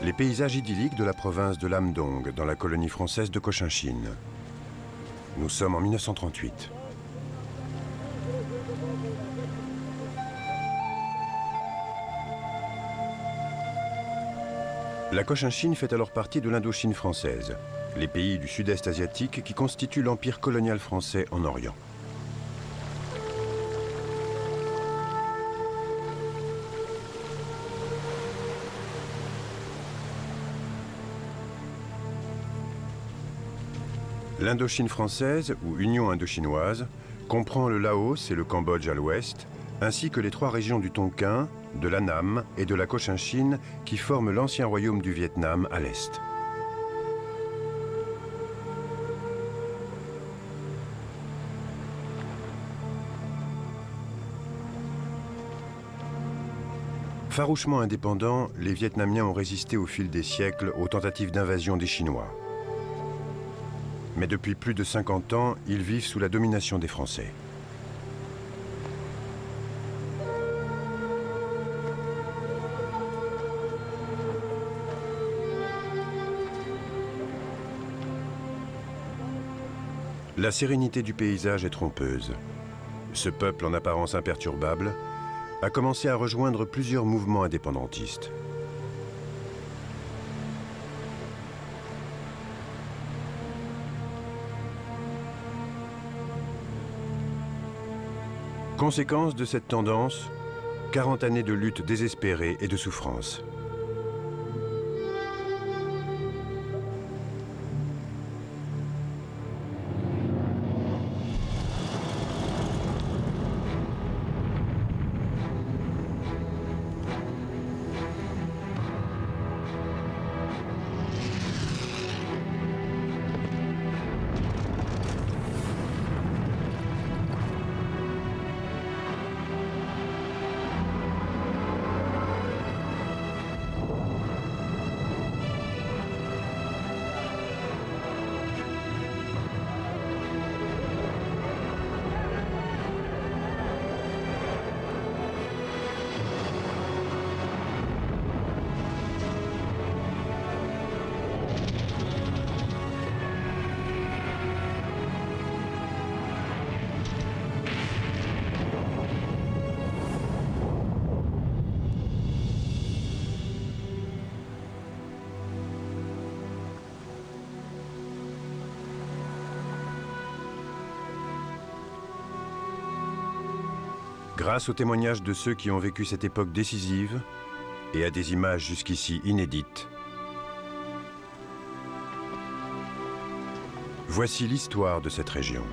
Les paysages idylliques de la province de Lam Dong, dans la colonie française de Cochinchine. Nous sommes en 1938. La Cochinchine fait alors partie de l'Indochine française, les pays du sud-est asiatique qui constituent l'empire colonial français en Orient. L'Indochine française, ou Union indochinoise, comprend le Laos et le Cambodge à l'ouest, ainsi que les trois régions du Tonkin, de l'Annam et de la Cochinchine qui forment l'ancien royaume du Vietnam à l'est. Farouchement indépendants, les Vietnamiens ont résisté au fil des siècles aux tentatives d'invasion des Chinois. Mais depuis plus de 50 ans, ils vivent sous la domination des Français. La sérénité du paysage est trompeuse. Ce peuple, en apparence imperturbable, a commencé à rejoindre plusieurs mouvements indépendantistes. Conséquence de cette tendance, 40 années de lutte désespérée et de souffrance. Grâce aux témoignages de ceux qui ont vécu cette époque décisive et à des images jusqu'ici inédites, voici l'histoire de cette région.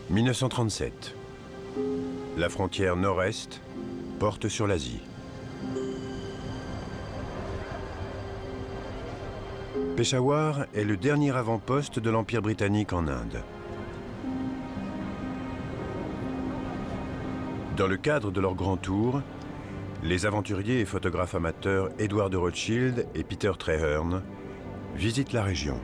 « 1937. La frontière nord-est porte sur l'Asie. Peshawar est le dernier avant-poste de l'Empire britannique en Inde. Dans le cadre de leur grand tour, les aventuriers et photographes amateurs Edward de Rothschild et Peter Traherne visitent la région.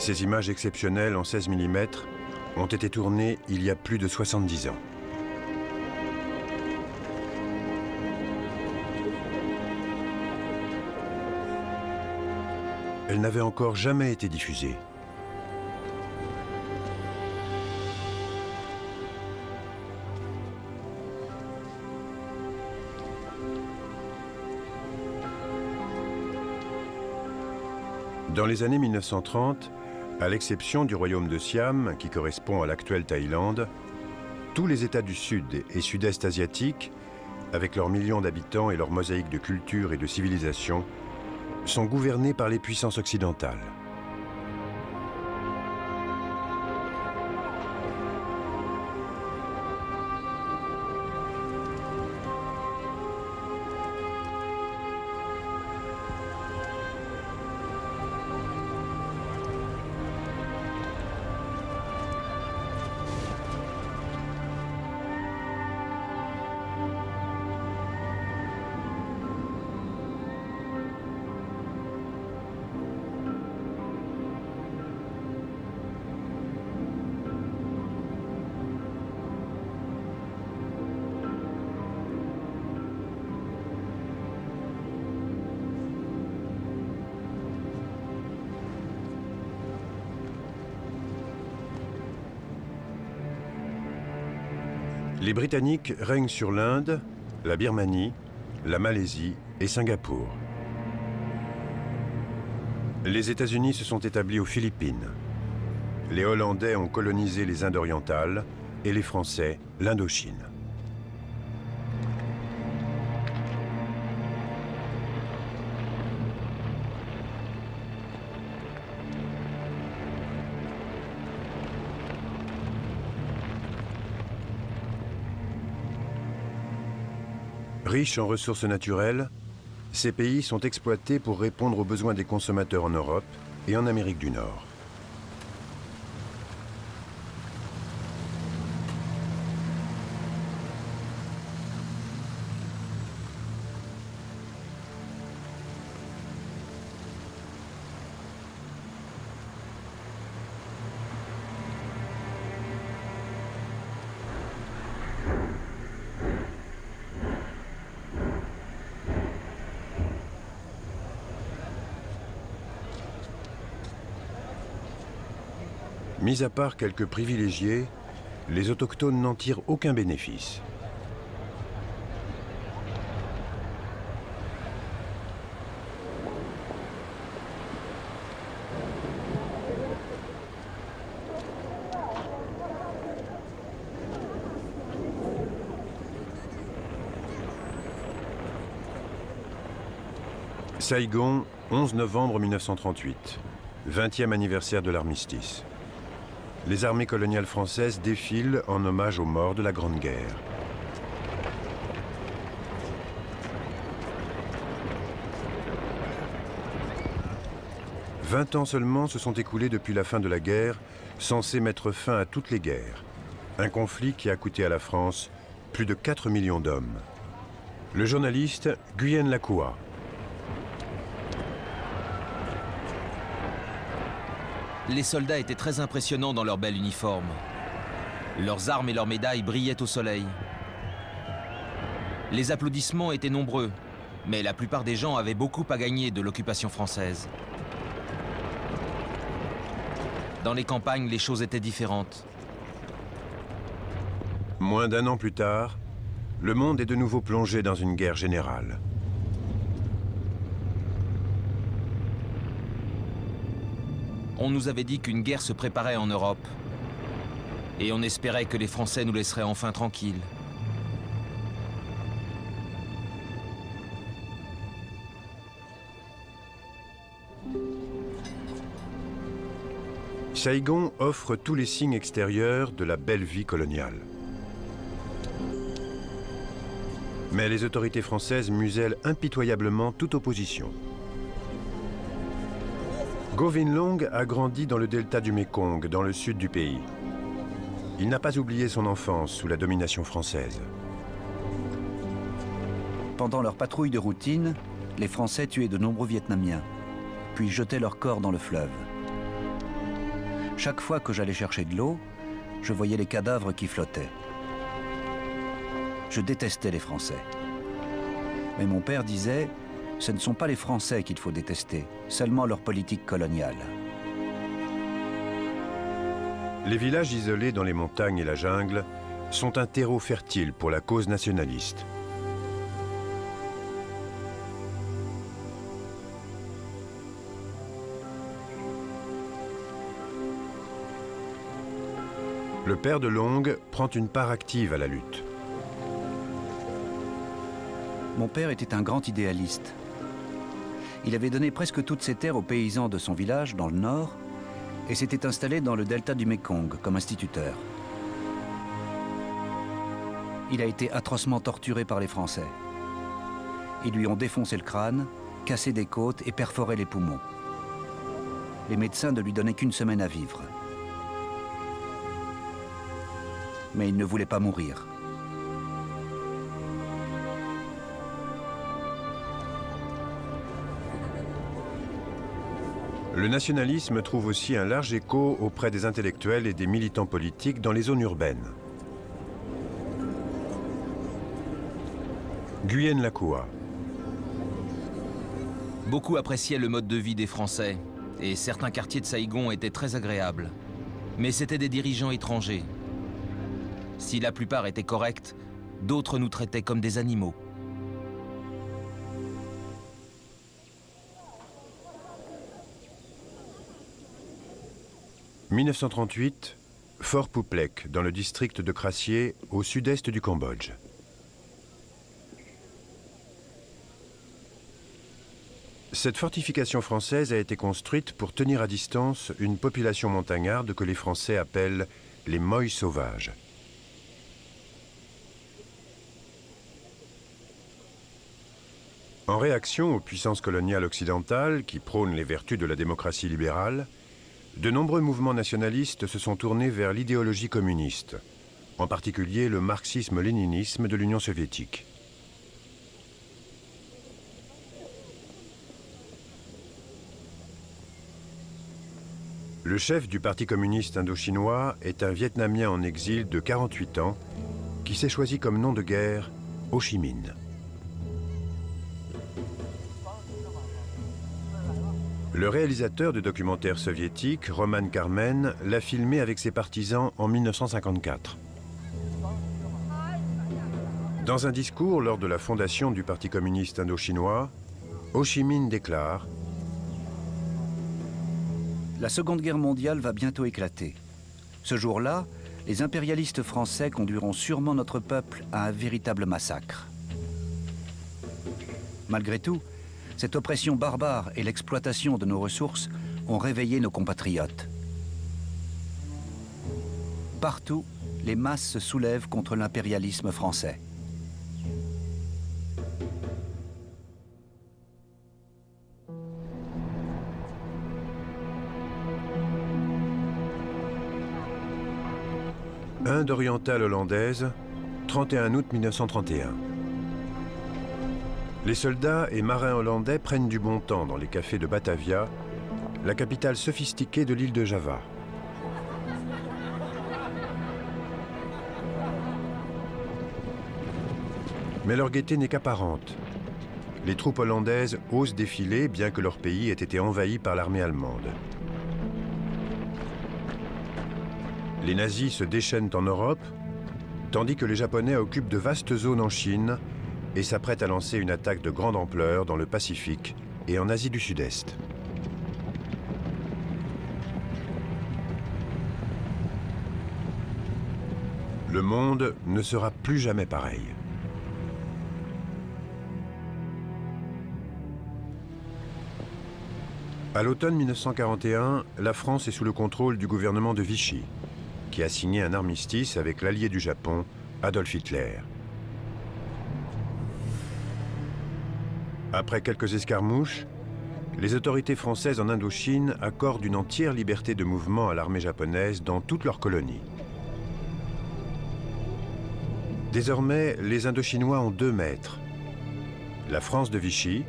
Ces images exceptionnelles en 16 mm ont été tournées il y a plus de 70 ans. Elles n'avaient encore jamais été diffusées. Dans les années 1930, à l'exception du royaume de Siam, qui correspond à l'actuelle Thaïlande, tous les États du Sud et Sud-Est asiatiques, avec leurs millions d'habitants et leur mosaïque de culture et de civilisation, sont gouvernés par les puissances occidentales. Les Britanniques règnent sur l'Inde, la Birmanie, la Malaisie et Singapour. Les États-Unis se sont établis aux Philippines. Les Hollandais ont colonisé les Indes orientales et les Français l'Indochine. Riches en ressources naturelles, ces pays sont exploités pour répondre aux besoins des consommateurs en Europe et en Amérique du Nord. Mis à part quelques privilégiés, les autochtones n'en tirent aucun bénéfice. Saigon, 11 novembre 1938, 20e anniversaire de l'armistice. Les armées coloniales françaises défilent en hommage aux morts de la Grande Guerre. « 20 ans seulement se sont écoulés depuis la fin de la guerre, censée mettre fin à toutes les guerres. Un conflit qui a coûté à la France plus de 4 millions d'hommes. » Le journaliste Nguyen Lakoua. Les soldats étaient très impressionnants dans leur bel uniforme. Leurs armes et leurs médailles brillaient au soleil. Les applaudissements étaient nombreux, mais la plupart des gens avaient beaucoup à gagner de l'occupation française. Dans les campagnes, les choses étaient différentes. Moins d'un an plus tard, le monde est de nouveau plongé dans une guerre générale. On nous avait dit qu'une guerre se préparait en Europe. Et on espérait que les Français nous laisseraient enfin tranquilles. Saigon offre tous les signes extérieurs de la belle vie coloniale. Mais les autorités françaises musellent impitoyablement toute opposition. Go Vinh Long a grandi dans le delta du Mékong, dans le sud du pays. Il n'a pas oublié son enfance sous la domination française. Pendant leur patrouille de routine, les Français tuaient de nombreux Vietnamiens, puis jetaient leurs corps dans le fleuve. Chaque fois que j'allais chercher de l'eau, je voyais les cadavres qui flottaient. Je détestais les Français. Mais mon père disait: ce ne sont pas les Français qu'il faut détester, seulement leur politique coloniale. Les villages isolés dans les montagnes et la jungle sont un terreau fertile pour la cause nationaliste. Le père de Long prend une part active à la lutte. Mon père était un grand idéaliste. Il avait donné presque toutes ses terres aux paysans de son village, dans le nord, et s'était installé dans le delta du Mékong comme instituteur. Il a été atrocement torturé par les Français. Ils lui ont défoncé le crâne, cassé des côtes et perforé les poumons. Les médecins ne lui donnaient qu'une semaine à vivre. Mais il ne voulait pas mourir. Le nationalisme trouve aussi un large écho auprès des intellectuels et des militants politiques dans les zones urbaines. Nguyen Lakoua. Beaucoup appréciaient le mode de vie des Français, et certains quartiers de Saigon étaient très agréables. Mais c'étaient des dirigeants étrangers. Si la plupart étaient corrects, d'autres nous traitaient comme des animaux. « 1938, Fort Pouplek, dans le district de Krassié, au sud-est du Cambodge. Cette fortification française a été construite pour tenir à distance une population montagnarde que les Français appellent les Moys sauvages. En réaction aux puissances coloniales occidentales qui prônent les vertus de la démocratie libérale, de nombreux mouvements nationalistes se sont tournés vers l'idéologie communiste, en particulier le marxisme-léninisme de l'Union soviétique. Le chef du Parti communiste indo-chinois est un Vietnamien en exil de 48 ans qui s'est choisi comme nom de guerre Ho Chi Minh. Le réalisateur de documentaires soviétiques, Roman Karmen, l'a filmé avec ses partisans en 1954. Dans un discours lors de la fondation du Parti communiste indo-chinois, Ho Chi Minh déclare: La Seconde Guerre mondiale va bientôt éclater. Ce jour-là, les impérialistes français conduiront sûrement notre peuple à un véritable massacre. Malgré tout, cette oppression barbare et l'exploitation de nos ressources ont réveillé nos compatriotes. Partout, les masses se soulèvent contre l'impérialisme français. Inde orientale hollandaise, 31 août 1931. Les soldats et marins hollandais prennent du bon temps dans les cafés de Batavia, la capitale sophistiquée de l'île de Java. Mais leur gaieté n'est qu'apparente. Les troupes hollandaises osent défiler bien que leur pays ait été envahi par l'armée allemande. Les nazis se déchaînent en Europe, tandis que les Japonais occupent de vastes zones en Chine et s'apprêtent à lancer une attaque de grande ampleur dans le Pacifique et en Asie du Sud-Est. Le monde ne sera plus jamais pareil. À l'automne 1941, la France est sous le contrôle du gouvernement de Vichy, qui a signé un armistice avec l'allié du Japon, Adolf Hitler. Après quelques escarmouches, les autorités françaises en Indochine accordent une entière liberté de mouvement à l'armée japonaise dans toutes leurs colonies. Désormais, les Indochinois ont deux maîtres, la France de Vichy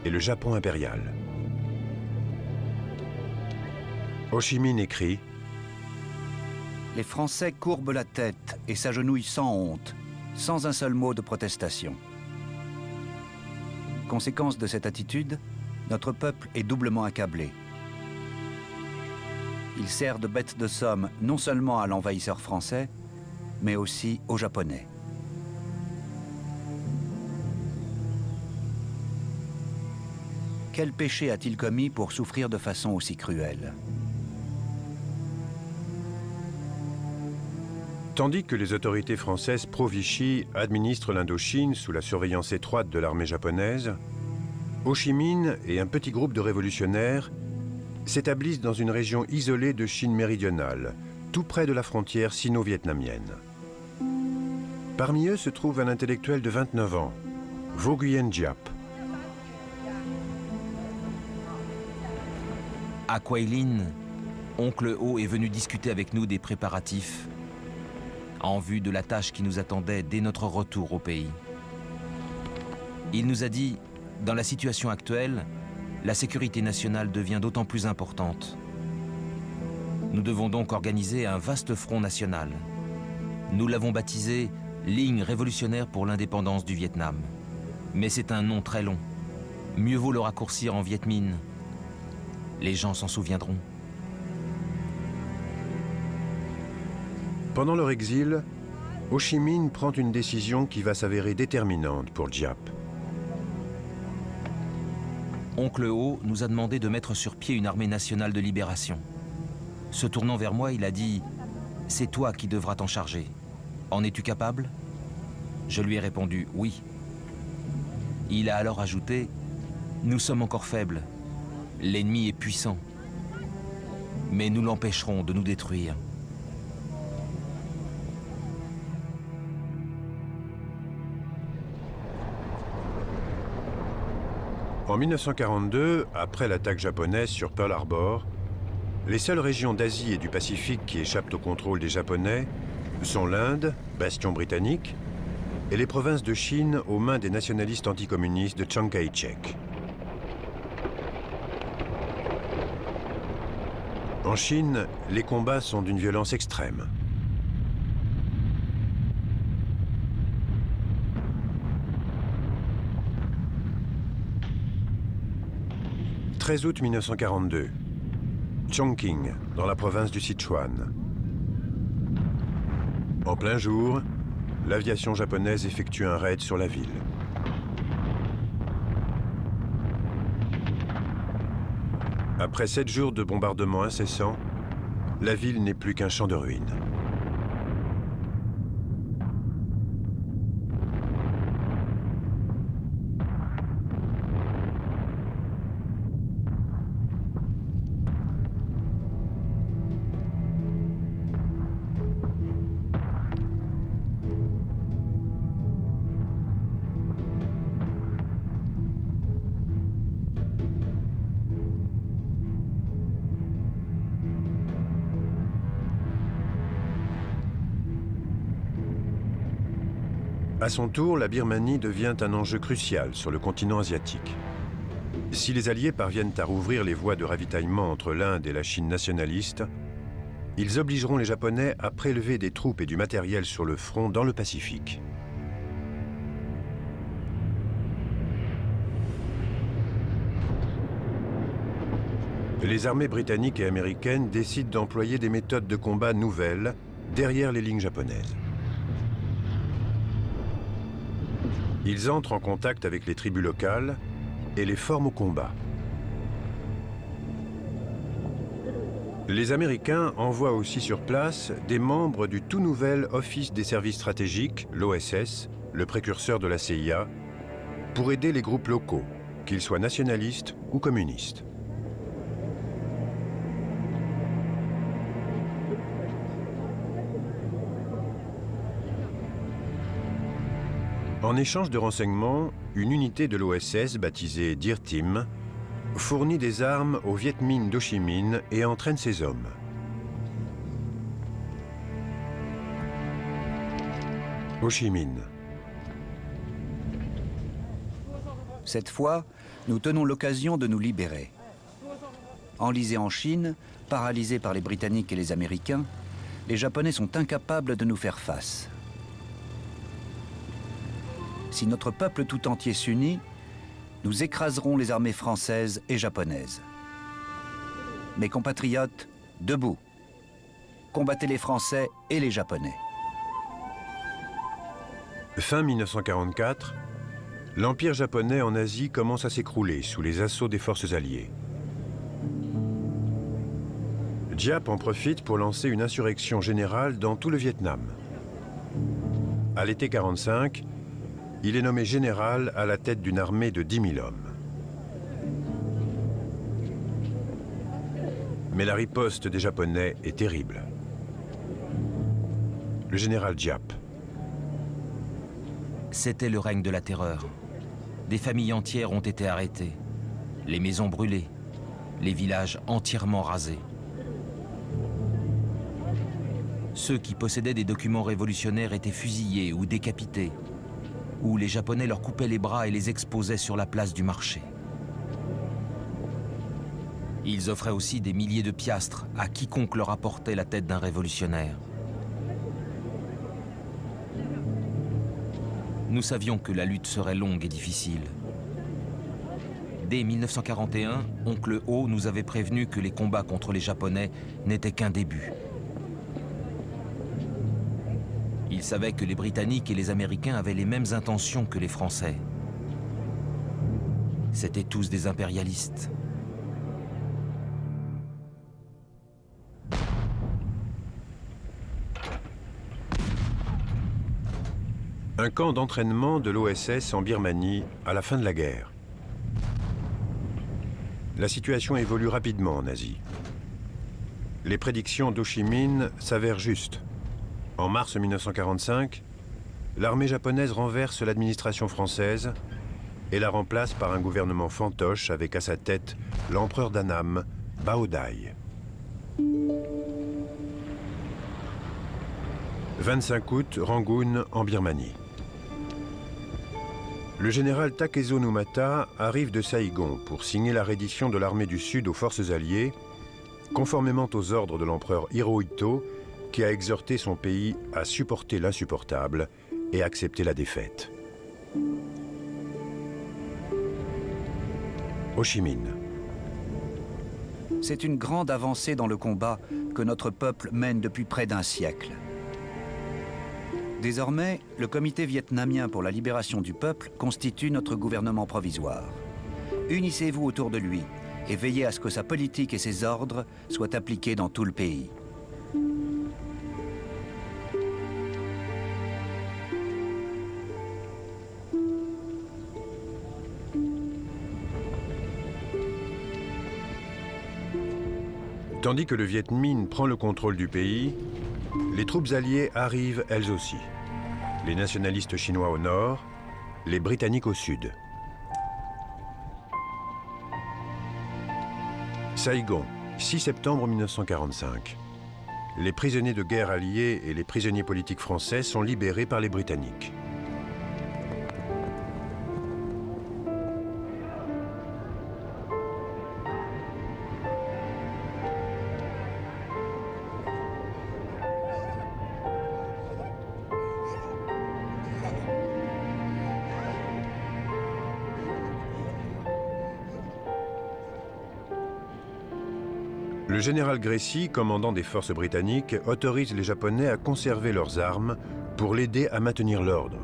et le Japon impérial. Ho Chi Minh écrit: Les Français courbent la tête et s'agenouillent sans honte, sans un seul mot de protestation. Conséquence de cette attitude, notre peuple est doublement accablé. Il sert de bête de somme non seulement à l'envahisseur français, mais aussi aux Japonais. Quel péché a-t-il commis pour souffrir de façon aussi cruelle ? Tandis que les autorités françaises pro-Vichy administrent l'Indochine sous la surveillance étroite de l'armée japonaise, Ho Chi Minh et un petit groupe de révolutionnaires s'établissent dans une région isolée de Chine méridionale, tout près de la frontière sino-vietnamienne. Parmi eux se trouve un intellectuel de 29 ans, Vo Nguyen Giap. À Quai Linh, oncle Ho est venu discuter avec nous des préparatifs en vue de la tâche qui nous attendait dès notre retour au pays. Il nous a dit, dans la situation actuelle, la sécurité nationale devient d'autant plus importante. Nous devons donc organiser un vaste front national. Nous l'avons baptisé Ligne révolutionnaire pour l'indépendance du Vietnam. Mais c'est un nom très long. Mieux vaut le raccourcir en Viet Minh. Les gens s'en souviendront. Pendant leur exil, Ho Chi Minh prend une décision qui va s'avérer déterminante pour Giap. Oncle Ho nous a demandé de mettre sur pied une armée nationale de libération. Se tournant vers moi, il a dit « C'est toi qui devras t'en charger. En es-tu capable ?» Je lui ai répondu « Oui ». Il a alors ajouté « Nous sommes encore faibles. L'ennemi est puissant. Mais nous l'empêcherons de nous détruire. » En 1942, après l'attaque japonaise sur Pearl Harbor, les seules régions d'Asie et du Pacifique qui échappent au contrôle des Japonais sont l'Inde, bastion britannique, et les provinces de Chine aux mains des nationalistes anticommunistes de Chiang Kai-shek. En Chine, les combats sont d'une violence extrême. « 13 août 1942, Chongqing, dans la province du Sichuan. En plein jour, l'aviation japonaise effectue un raid sur la ville. Après 7 jours de bombardements incessants, la ville n'est plus qu'un champ de ruines. À son tour, la Birmanie devient un enjeu crucial sur le continent asiatique. Si les Alliés parviennent à rouvrir les voies de ravitaillement entre l'Inde et la Chine nationaliste, ils obligeront les Japonais à prélever des troupes et du matériel sur le front dans le Pacifique. Les armées britanniques et américaines décident d'employer des méthodes de combat nouvelles derrière les lignes japonaises. Ils entrent en contact avec les tribus locales et les forment au combat. Les Américains envoient aussi sur place des membres du tout nouvel Office des services stratégiques, l'OSS, le précurseur de la CIA, pour aider les groupes locaux, qu'ils soient nationalistes ou communistes. En échange de renseignements, une unité de l'OSS, baptisée Deer Team, fournit des armes au Viet Minh d'Ho Chi Minh et entraîne ses hommes. Ho Chi Minh. Cette fois, nous tenons l'occasion de nous libérer. Enlisés en Chine, paralysés par les Britanniques et les Américains, les Japonais sont incapables de nous faire face. Si notre peuple tout entier s'unit, nous écraserons les armées françaises et japonaises. Mes compatriotes, debout. Combattez les Français et les Japonais. Fin 1944, l'Empire japonais en Asie commence à s'écrouler sous les assauts des forces alliées. Giap en profite pour lancer une insurrection générale dans tout le Vietnam. À l'été 1945, il est nommé général à la tête d'une armée de 10 000 hommes. Mais la riposte des Japonais est terrible. Le général Giap. C'était le règne de la terreur. Des familles entières ont été arrêtées, les maisons brûlées, les villages entièrement rasés. Ceux qui possédaient des documents révolutionnaires étaient fusillés ou décapités, où les Japonais leur coupaient les bras et les exposaient sur la place du marché. Ils offraient aussi des milliers de piastres à quiconque leur apportait la tête d'un révolutionnaire. Nous savions que la lutte serait longue et difficile. Dès 1941, oncle Ho nous avait prévenu que les combats contre les Japonais n'étaient qu'un début. Il Il savait que les Britanniques et les Américains avaient les mêmes intentions que les Français. C'étaient tous des impérialistes. Un camp d'entraînement de l'OSS en Birmanie à la fin de la guerre. La situation évolue rapidement en Asie. Les prédictions d'Ho Chi Minh s'avèrent justes. En mars 1945, l'armée japonaise renverse l'administration française et la remplace par un gouvernement fantoche avec à sa tête l'empereur d'Annam, Bao Dai. 25 août, Rangoon, en Birmanie. Le général Takezo Numata arrive de Saïgon pour signer la reddition de l'armée du Sud aux forces alliées, conformément aux ordres de l'empereur Hirohito, qui a exhorté son pays à supporter l'insupportable et accepter la défaite. Ho Chi Minh. C'est une grande avancée dans le combat que notre peuple mène depuis près d'un siècle. Désormais, le Comité vietnamien pour la libération du peuple constitue notre gouvernement provisoire. Unissez-vous autour de lui et veillez à ce que sa politique et ses ordres soient appliqués dans tout le pays. Tandis que le Viet Minh prend le contrôle du pays, les troupes alliées arrivent elles aussi. Les nationalistes chinois au nord, les Britanniques au sud. Saïgon, 6 septembre 1945. Les prisonniers de guerre alliés et les prisonniers politiques français sont libérés par les Britanniques. Le général Gracie, commandant des forces britanniques, autorise les Japonais à conserver leurs armes pour l'aider à maintenir l'ordre.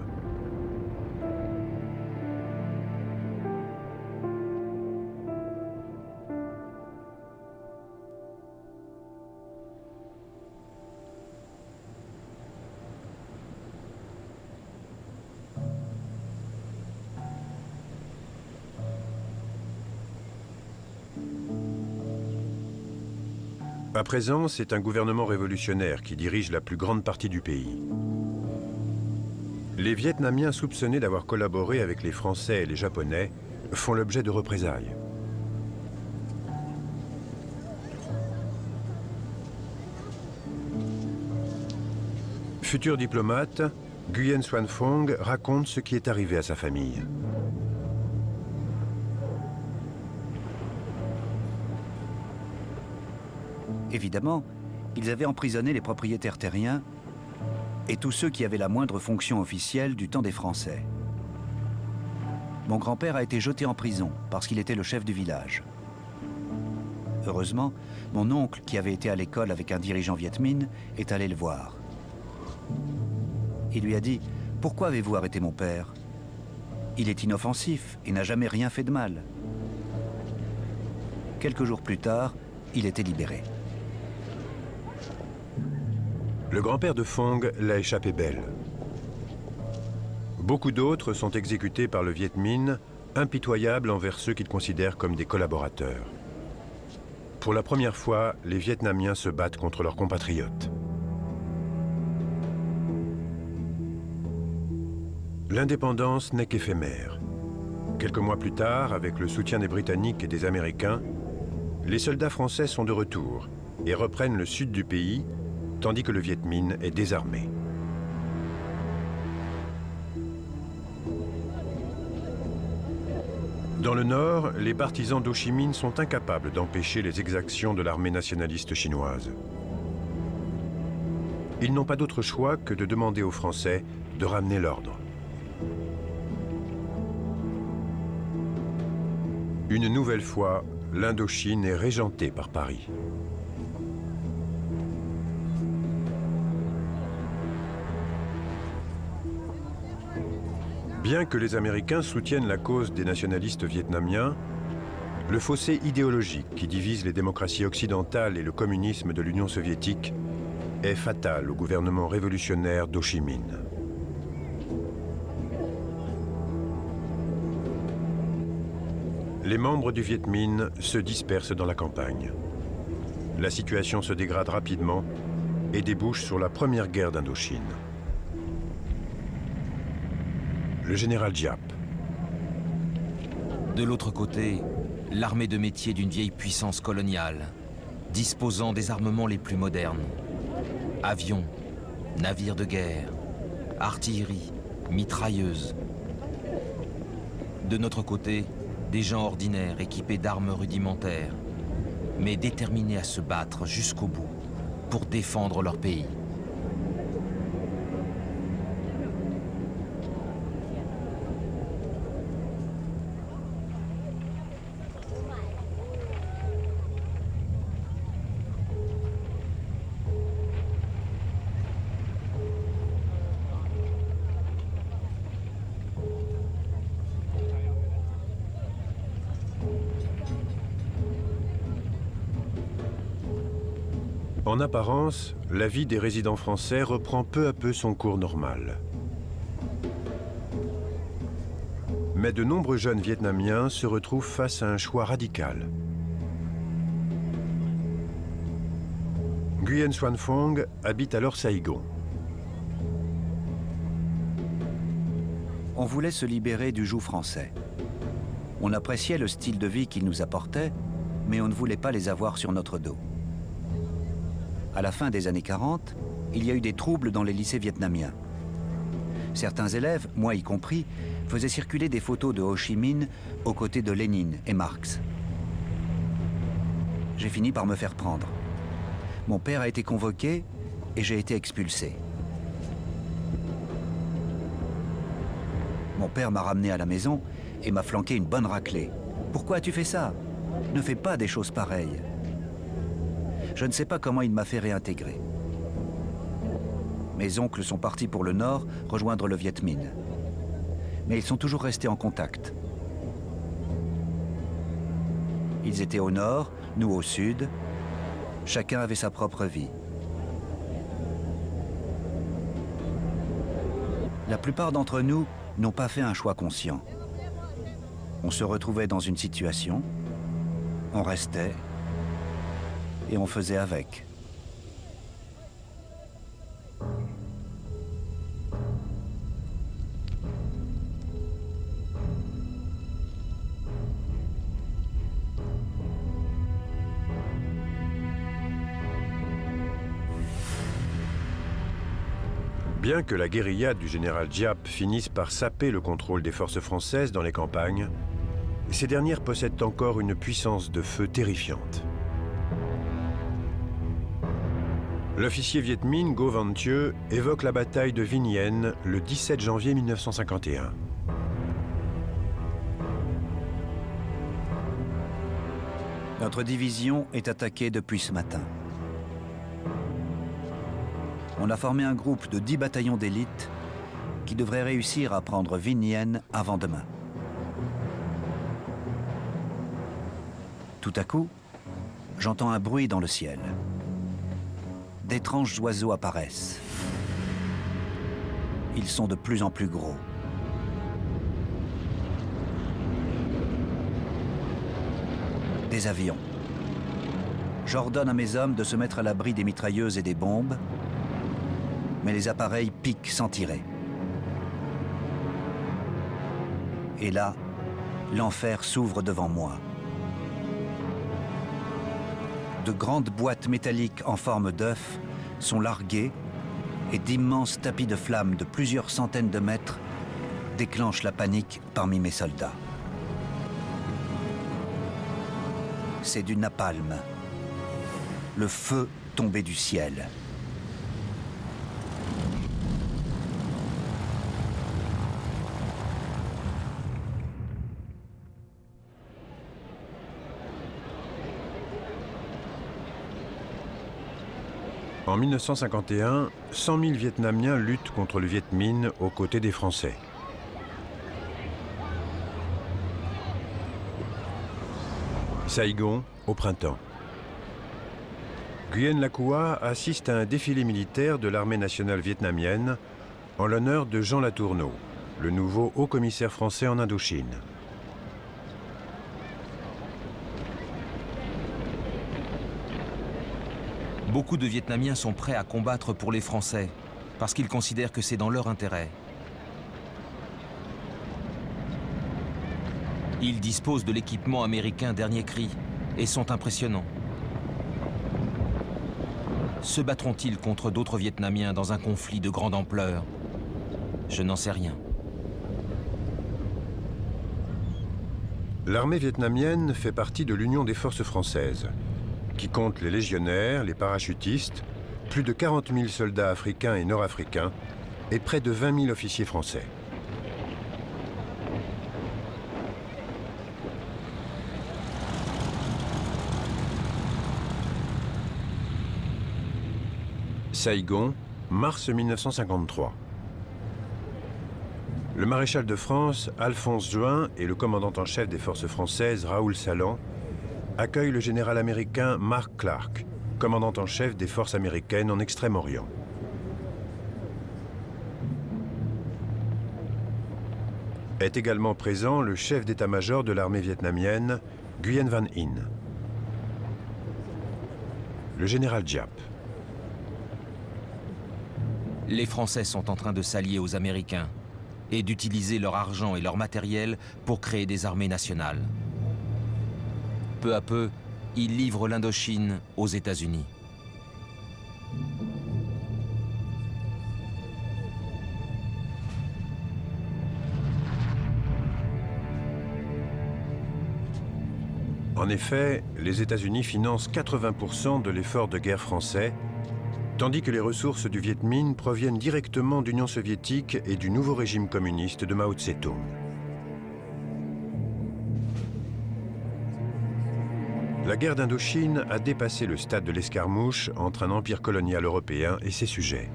À présent, c'est un gouvernement révolutionnaire qui dirige la plus grande partie du pays. Les Vietnamiens soupçonnés d'avoir collaboré avec les Français et les Japonais font l'objet de représailles. Futur diplomate, Nguyen Xuan Phuong raconte ce qui est arrivé à sa famille. Évidemment, ils avaient emprisonné les propriétaires terriens et tous ceux qui avaient la moindre fonction officielle du temps des Français. Mon grand-père a été jeté en prison parce qu'il était le chef du village. Heureusement, mon oncle, qui avait été à l'école avec un dirigeant Viet Minh, est allé le voir. Il lui a dit « Pourquoi avez-vous arrêté mon père? Il est inoffensif et n'a jamais rien fait de mal. » Quelques jours plus tard, il était libéré. Le grand-père de Phuong l'a échappé belle. Beaucoup d'autres sont exécutés par le Viet Minh, impitoyable envers ceux qu'ils considèrent comme des collaborateurs. Pour la première fois, les Vietnamiens se battent contre leurs compatriotes. L'indépendance n'est qu'éphémère. Quelques mois plus tard, avec le soutien des Britanniques et des Américains, les soldats français sont de retour et reprennent le sud du pays, tandis que le Viet Minh est désarmé. Dans le nord, les partisans d'Ho Chi Minh sont incapables d'empêcher les exactions de l'armée nationaliste chinoise. Ils n'ont pas d'autre choix que de demander aux Français de ramener l'ordre. Une nouvelle fois, l'Indochine est régentée par Paris. Bien que les Américains soutiennent la cause des nationalistes vietnamiens, le fossé idéologique qui divise les démocraties occidentales et le communisme de l'Union soviétique est fatal au gouvernement révolutionnaire d'Ho Chi Minh. Les membres du Viet Minh se dispersent dans la campagne. La situation se dégrade rapidement et débouche sur la première guerre d'Indochine. Le général Giap. De l'autre côté, l'armée de métier d'une vieille puissance coloniale, disposant des armements les plus modernes. Avions, navires de guerre, artillerie, mitrailleuses. De notre côté, des gens ordinaires équipés d'armes rudimentaires, mais déterminés à se battre jusqu'au bout pour défendre leur pays. En apparence, la vie des résidents français reprend peu à peu son cours normal. Mais de nombreux jeunes Vietnamiens se retrouvent face à un choix radical. Nguyen Xuan Phuong habite alors Saigon. On voulait se libérer du joug français. On appréciait le style de vie qu'ils nous apportaient, mais on ne voulait pas les avoir sur notre dos. À la fin des années 40, il y a eu des troubles dans les lycées vietnamiens. Certains élèves, moi y compris, faisaient circuler des photos de Ho Chi Minh aux côtés de Lénine et Marx. J'ai fini par me faire prendre. Mon père a été convoqué et j'ai été expulsé. Mon père m'a ramené à la maison et m'a flanqué une bonne raclée. « Pourquoi as-tu fait ça? Ne fais pas des choses pareilles. » Je ne sais pas comment il m'a fait réintégrer. Mes oncles sont partis pour le Nord rejoindre le Viet Minh. Mais ils sont toujours restés en contact. Ils étaient au Nord, nous au Sud. Chacun avait sa propre vie. La plupart d'entre nous n'ont pas fait un choix conscient. On se retrouvait dans une situation, on restait, et on faisait avec. Bien que la guérilla du général Giap finisse par saper le contrôle des forces françaises dans les campagnes, ces dernières possèdent encore une puissance de feu terrifiante. L'officier Viet Minh Ngo Van Thieu évoque la bataille de VinhIen le 17 janvier 1951. Notre division est attaquée depuis ce matin. On a formé un groupe de 10 bataillons d'élite qui devraient réussir à prendre VinhIen avant demain. Tout à coup, j'entends un bruit dans le ciel. D'étranges oiseaux apparaissent. Ils sont de plus en plus gros. Des avions. J'ordonne à mes hommes de se mettre à l'abri des mitrailleuses et des bombes, mais les appareils piquent sans tirer. Et là, l'enfer s'ouvre devant moi. De grandes boîtes métalliques en forme d'œuf sont larguées et d'immenses tapis de flammes de plusieurs centaines de mètres déclenchent la panique parmi mes soldats. C'est du napalm, le feu tombé du ciel. En 1951, 100 000 Vietnamiens luttent contre le Viet Minh aux côtés des Français. Saigon, au printemps. Nguyen Lat Khoua assiste à un défilé militaire de l'armée nationale vietnamienne en l'honneur de Jean Latourneau, le nouveau haut-commissaire français en Indochine. Beaucoup de Vietnamiens sont prêts à combattre pour les Français, parce qu'ils considèrent que c'est dans leur intérêt. Ils disposent de l'équipement américain dernier cri et sont impressionnants. Se battront-ils contre d'autres Vietnamiens dans un conflit de grande ampleur? Je n'en sais rien. L'armée vietnamienne fait partie de l'Union des forces françaises, qui compte les légionnaires, les parachutistes, plus de 40 000 soldats africains et nord-africains et près de 20 000 officiers français. Saigon, mars 1953. Le maréchal de France, Alphonse Juin, et le commandant en chef des forces françaises, Raoul Salan, accueillent le général américain Mark Clark, commandant en chef des forces américaines en Extrême-Orient. Est également présent le chef d'état-major de l'armée vietnamienne, Nguyen Van Hien. Le général Giap. Les Français sont en train de s'allier aux Américains et d'utiliser leur argent et leur matériel pour créer des armées nationales. Peu à peu, ils livrent l'Indochine aux États-Unis. En effet, les États-Unis financent 80% de l'effort de guerre français, tandis que les ressources du Viet Minh proviennent directement d'Union soviétique et du nouveau régime communiste de Mao Tse-tung. La guerre d'Indochine a dépassé le stade de l'escarmouche entre un empire colonial européen et ses sujets.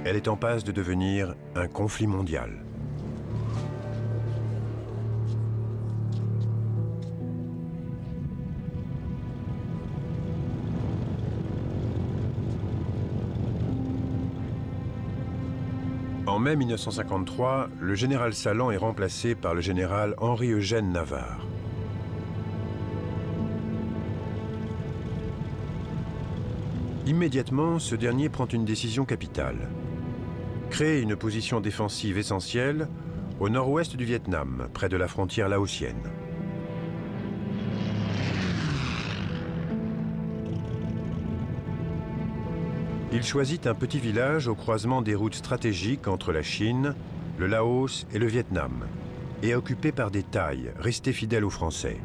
Elle est en passe de devenir un conflit mondial. En mai 1953, le général Salan est remplacé par le général Henri-Eugène Navarre. Immédiatement, ce dernier prend une décision capitale. Créer une position défensive essentielle au nord-ouest du Vietnam, près de la frontière laotienne. Il choisit un petit village au croisement des routes stratégiques entre la Chine, le Laos et le Vietnam, et occupé par des Thaïs, restés fidèles aux Français.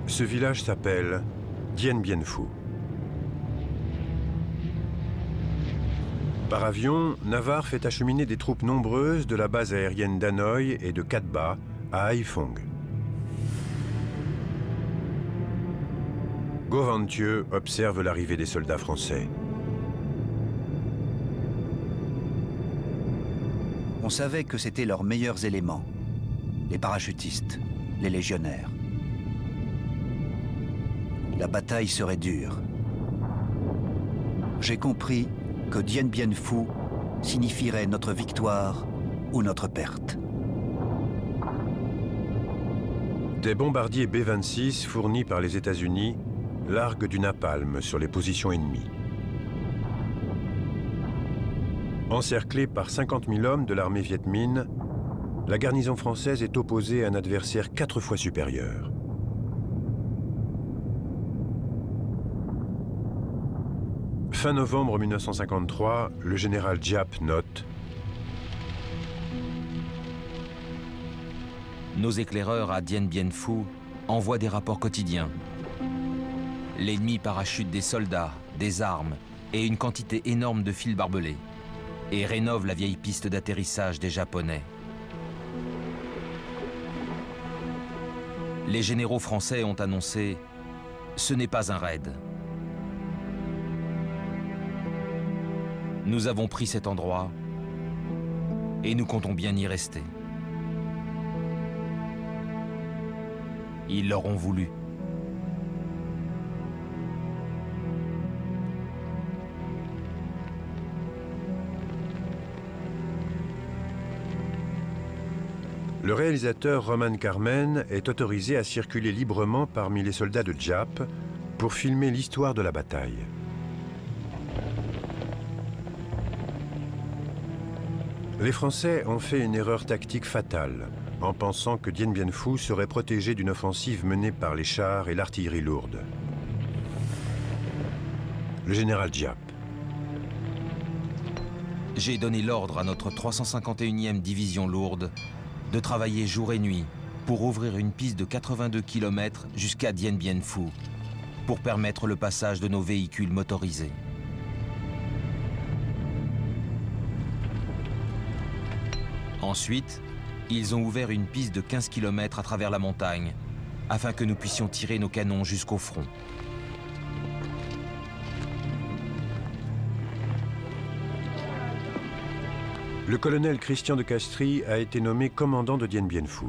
Ce village s'appelle Dien Bien Phu. Par avion, Navarre fait acheminer des troupes nombreuses de la base aérienne d'Hanoï et de Cat Ba à Haiphong. Ngo Van Thieu observe l'arrivée des soldats français. On savait que c'étaient leurs meilleurs éléments, les parachutistes, les légionnaires. La bataille serait dure. J'ai compris que Dien Bien Phu signifierait notre victoire ou notre perte. Des bombardiers B-26 fournis par les États-Unis larguent du napalm sur les positions ennemies. Encerclée par 50 000 hommes de l'armée Viet Minh, la garnison française est opposée à un adversaire 4 fois supérieur. Fin novembre 1953, le général Giap note: Nos éclaireurs à Dien Bien Phu envoient des rapports quotidiens. L'ennemi parachute des soldats, des armes et une quantité énorme de fils barbelés et rénove la vieille piste d'atterrissage des Japonais. Les généraux français ont annoncé « Ce n'est pas un raid, Nous avons pris cet endroit et nous comptons bien y rester. Ils l'auront voulu. Le réalisateur Roman Carmen est autorisé à circuler librement parmi les soldats de Giap pour filmer l'histoire de la bataille. Les Français ont fait une erreur tactique fatale en pensant que Dien Bien Phu serait protégé d'une offensive menée par les chars et l'artillerie lourde. Le général Giap. J'ai donné l'ordre à notre 351e division lourde de travailler jour et nuit pour ouvrir une piste de 82 km jusqu'à Dien Bien Phu pour permettre le passage de nos véhicules motorisés. Ensuite, ils ont ouvert une piste de 15 km à travers la montagne afin que nous puissions tirer nos canons jusqu'au front. Le colonel Christian de Castries a été nommé commandant de Dien Bien Phu.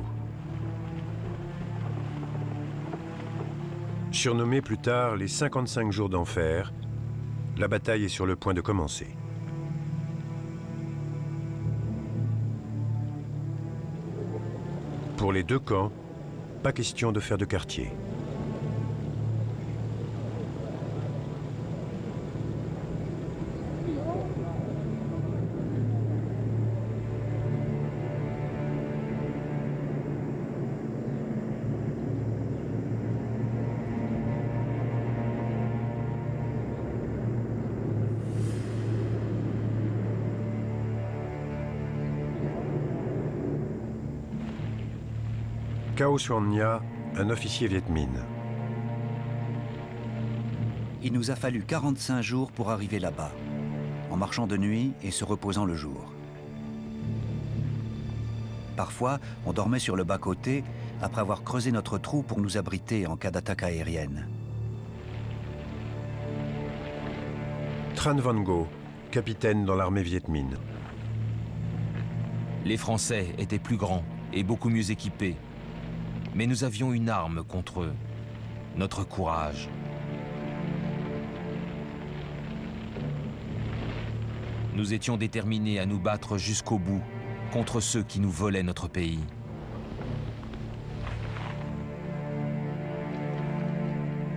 Surnommé plus tard les 55 jours d'enfer, la bataille est sur le point de commencer. Pour les deux camps, pas question de faire de quartier. Cao Xuan Nha, un officier Viet Minh. Il nous a fallu 45 jours pour arriver là-bas, en marchant de nuit et se reposant le jour. Parfois, on dormait sur le bas-côté après avoir creusé notre trou pour nous abriter en cas d'attaque aérienne. Tran Van Ngo, capitaine dans l'armée Viet Minh. Les Français étaient plus grands et beaucoup mieux équipés. Mais nous avions une arme contre eux, notre courage. Nous étions déterminés à nous battre jusqu'au bout contre ceux qui nous volaient notre pays.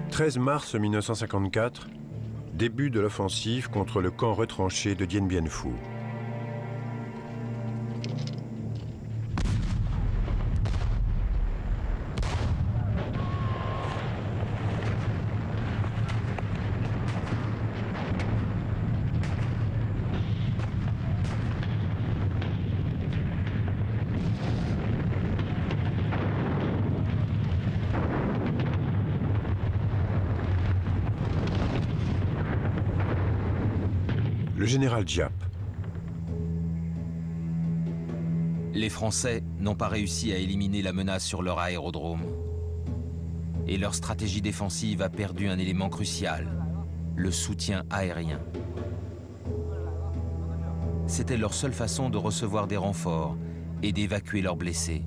« 13 mars 1954, début de l'offensive contre le camp retranché de Dien Bien Phu. Le général Giap. Les Français n'ont pas réussi à éliminer la menace sur leur aérodrome. Et leur stratégie défensive a perdu un élément crucial, le soutien aérien. C'était leur seule façon de recevoir des renforts et d'évacuer leurs blessés.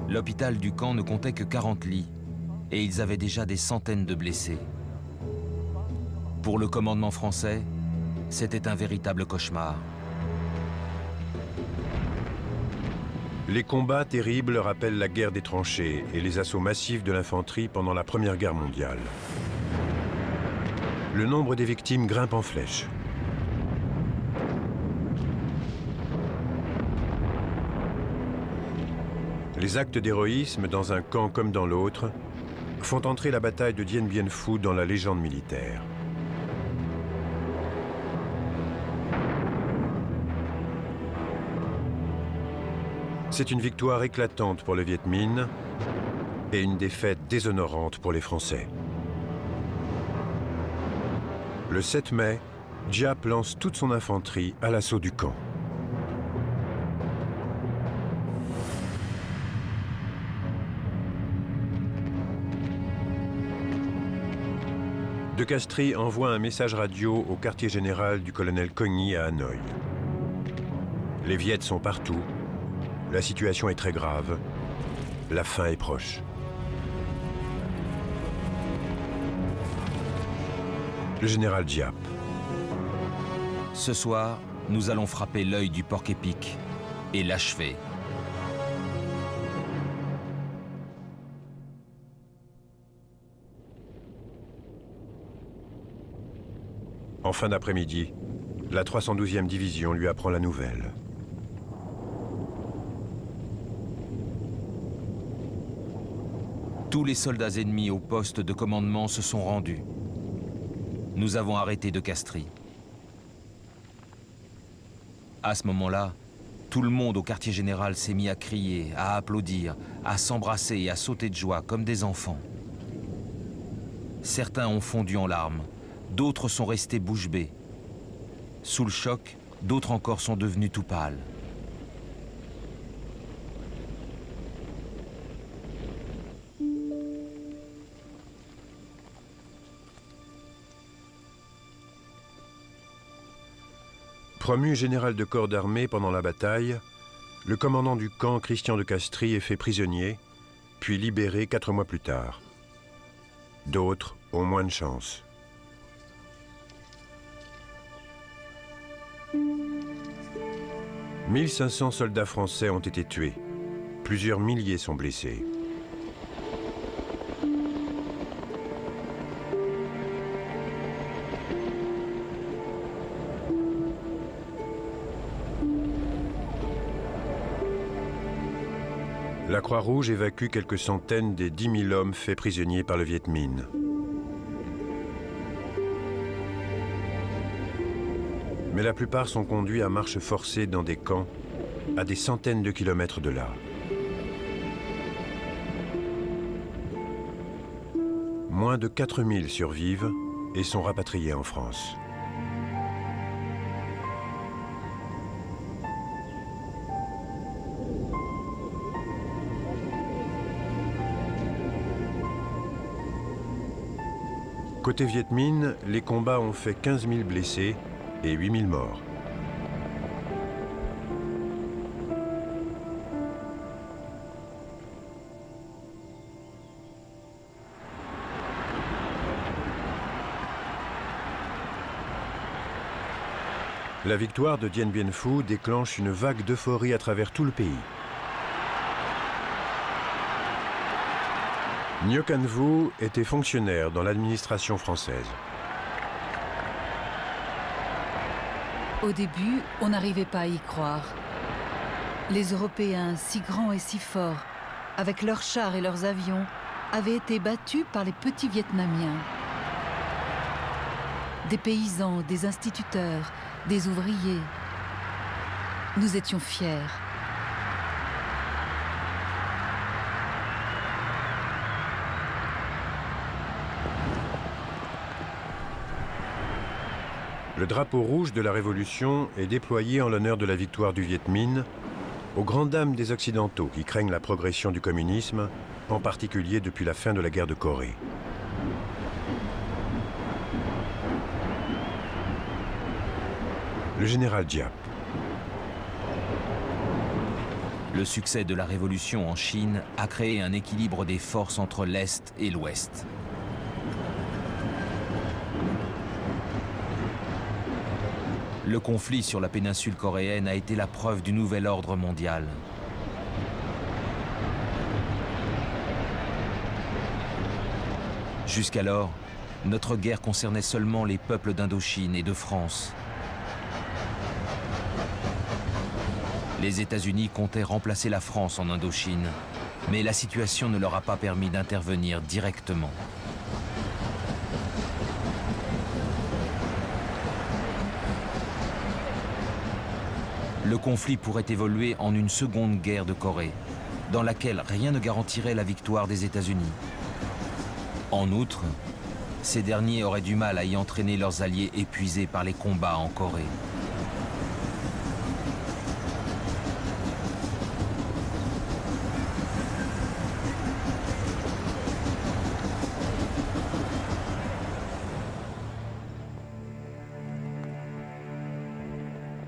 L'hôpital du camp ne comptait que 40 lits et ils avaient déjà des centaines de blessés. Pour le commandement français, c'était un véritable cauchemar. Les combats terribles rappellent la guerre des tranchées et les assauts massifs de l'infanterie pendant la Première Guerre mondiale. Le nombre des victimes grimpe en flèche. Les actes d'héroïsme dans un camp comme dans l'autre font entrer la bataille de Dien Bien Phu dans la légende militaire. C'est une victoire éclatante pour le Viet Minh et une défaite déshonorante pour les Français. Le 7 mai, Giap lance toute son infanterie à l'assaut du camp. De Castries envoie un message radio au quartier général du colonel Cogny à Hanoï. Les Viettes sont partout, la situation est très grave, la fin est proche. Le général Giap. Ce soir, nous allons frapper l'œil du porc-épic et l'achever. En fin d'après-midi, la 312e division lui apprend la nouvelle. Tous les soldats ennemis au poste de commandement se sont rendus. Nous avons arrêté de Castries. À ce moment-là, tout le monde au quartier général s'est mis à crier, à applaudir, à s'embrasser et à sauter de joie comme des enfants. Certains ont fondu en larmes, d'autres sont restés bouche bée. Sous le choc, d'autres encore sont devenus tout pâles. Promu général de corps d'armée pendant la bataille, le commandant du camp, Christian de Castries, est fait prisonnier, puis libéré 4 mois plus tard. D'autres ont moins de chance. « 1500 soldats français ont été tués. Plusieurs milliers sont blessés. La Croix-Rouge évacue quelques centaines des 10 000 hommes faits prisonniers par le Viet Minh. Mais la plupart sont conduits à marche forcée dans des camps à des centaines de kilomètres de là. Moins de 4000 survivent et sont rapatriés en France. Côté Viet Minh, les combats ont fait 15 000 blessés et 8 000 morts. La victoire de Dien Bien Phu déclenche une vague d'euphorie à travers tout le pays. Ngoc Anh Vo était fonctionnaire dans l'administration française. Au début, on n'arrivait pas à y croire. Les Européens, si grands et si forts, avec leurs chars et leurs avions, avaient été battus par les petits Vietnamiens. Des paysans, des instituteurs, des ouvriers. Nous étions fiers. Le drapeau rouge de la Révolution est déployé en l'honneur de la victoire du Viet Minh, aux grandes dames des Occidentaux qui craignent la progression du communisme, en particulier depuis la fin de la guerre de Corée. Le général Giap. Le succès de la Révolution en Chine a créé un équilibre des forces entre l'Est et l'Ouest. Le conflit sur la péninsule coréenne a été la preuve du nouvel ordre mondial. Jusqu'alors, notre guerre concernait seulement les peuples d'Indochine et de France. Les États-Unis comptaient remplacer la France en Indochine, mais la situation ne leur a pas permis d'intervenir directement. Le conflit pourrait évoluer en une seconde guerre de Corée, dans laquelle rien ne garantirait la victoire des États-Unis. En outre, ces derniers auraient du mal à y entraîner leurs alliés épuisés par les combats en Corée.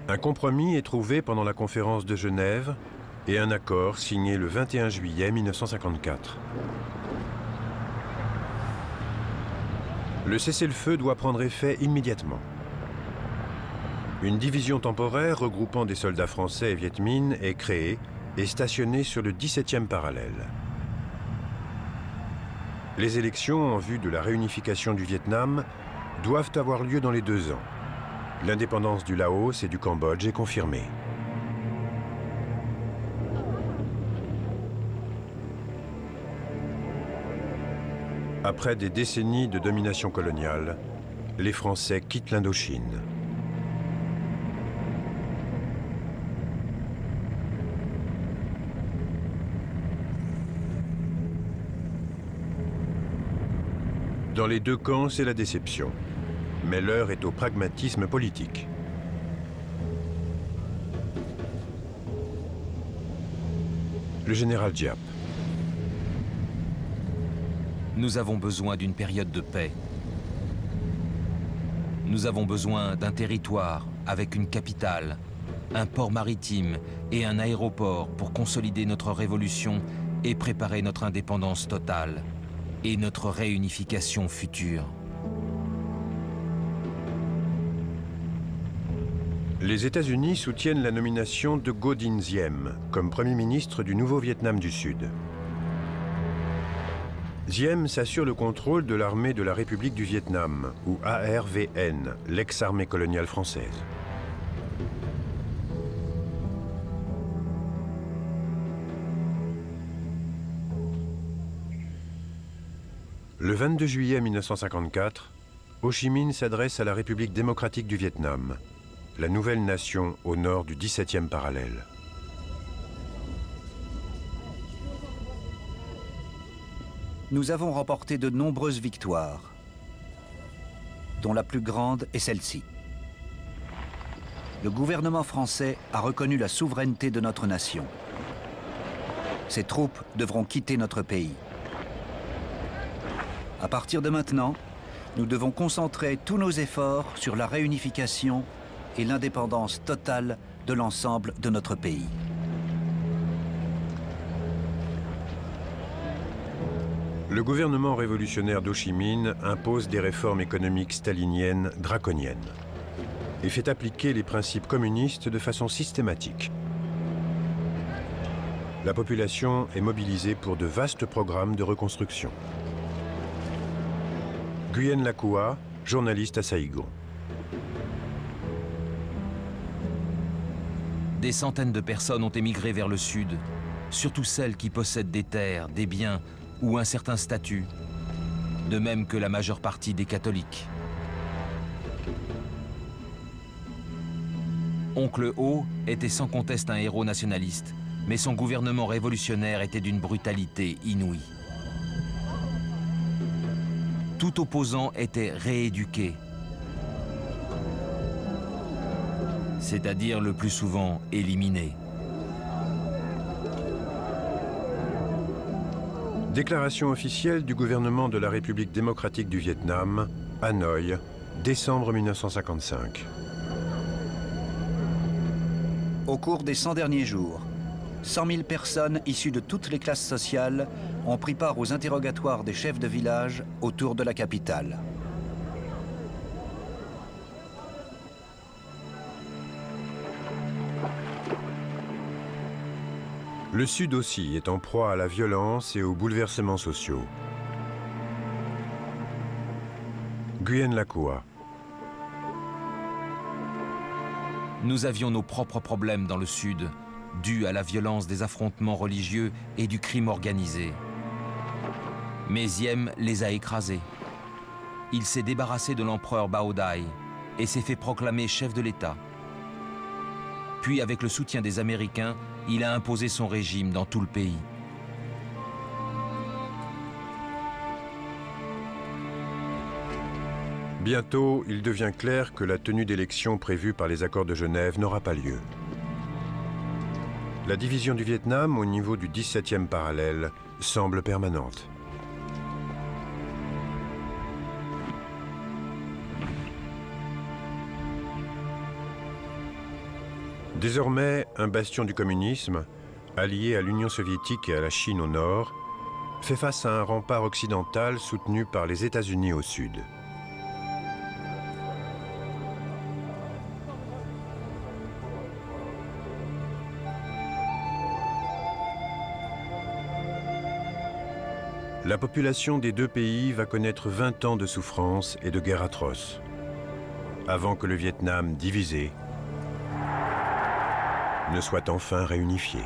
Un compromis est trouvé pendant la conférence de Genève et un accord signé le 21 juillet 1954. Le cessez-le-feu doit prendre effet immédiatement. Une division temporaire regroupant des soldats français et Viet Minh est créée et stationnée sur le 17e parallèle. Les élections en vue de la réunification du Vietnam doivent avoir lieu dans les 2 ans. L'indépendance du Laos et du Cambodge est confirmée. Après des décennies de domination coloniale, les Français quittent l'Indochine. Dans les 2 camps, c'est la déception. Mais l'heure est au pragmatisme politique. Le général Giap. Nous avons besoin d'une période de paix. Nous avons besoin d'un territoire avec une capitale, un port maritime et un aéroport pour consolider notre révolution et préparer notre indépendance totale et notre réunification future. Les États-Unis soutiennent la nomination de Ngo Dinh Diem comme Premier ministre du nouveau Vietnam du Sud. Diem s'assure le contrôle de l'armée de la République du Vietnam, ou ARVN, l'ex-armée coloniale française. Le 22 juillet 1954, Ho Chi Minh s'adresse à la République démocratique du Vietnam, la nouvelle nation au nord du 17e parallèle. Nous avons remporté de nombreuses victoires, dont la plus grande est celle-ci. Le gouvernement français a reconnu la souveraineté de notre nation. Ses troupes devront quitter notre pays. À partir de maintenant, nous devons concentrer tous nos efforts sur la réunification et l'indépendance totale de l'ensemble de notre pays. Le gouvernement révolutionnaire d'Ho Chi Minh impose des réformes économiques staliniennes draconiennes et fait appliquer les principes communistes de façon systématique. La population est mobilisée pour de vastes programmes de reconstruction. Nguyen La Coua, journaliste à Saïgon. Des centaines de personnes ont émigré vers le sud, surtout celles qui possèdent des terres, des biens ou un certain statut, de même que la majeure partie des catholiques. Oncle Ho était sans conteste un héros nationaliste, mais son gouvernement révolutionnaire était d'une brutalité inouïe. Tout opposant était rééduqué, c'est-à-dire le plus souvent éliminé. Déclaration officielle du gouvernement de la République démocratique du Vietnam, Hanoï, décembre 1955. Au cours des 100 derniers jours, 100 000 personnes issues de toutes les classes sociales ont pris part aux interrogatoires des chefs de village autour de la capitale. Le Sud aussi est en proie à la violence et aux bouleversements sociaux. Nguyen La Coua. Nous avions nos propres problèmes dans le Sud, dus à la violence des affrontements religieux et du crime organisé. Mais Diem les a écrasés. Il s'est débarrassé de l'empereur Bao Dai et s'est fait proclamer chef de l'État. Puis, avec le soutien des Américains, il a imposé son régime dans tout le pays. Bientôt, il devient clair que la tenue d'élections prévue par les accords de Genève n'aura pas lieu. La division du Vietnam au niveau du 17e parallèle semble permanente. Désormais, un bastion du communisme, allié à l'Union soviétique et à la Chine au nord, fait face à un rempart occidental soutenu par les États-Unis au sud. La population des deux pays va connaître 20 ans de souffrance et de guerres atroces, avant que le Vietnam divisé ne soit enfin réunifié.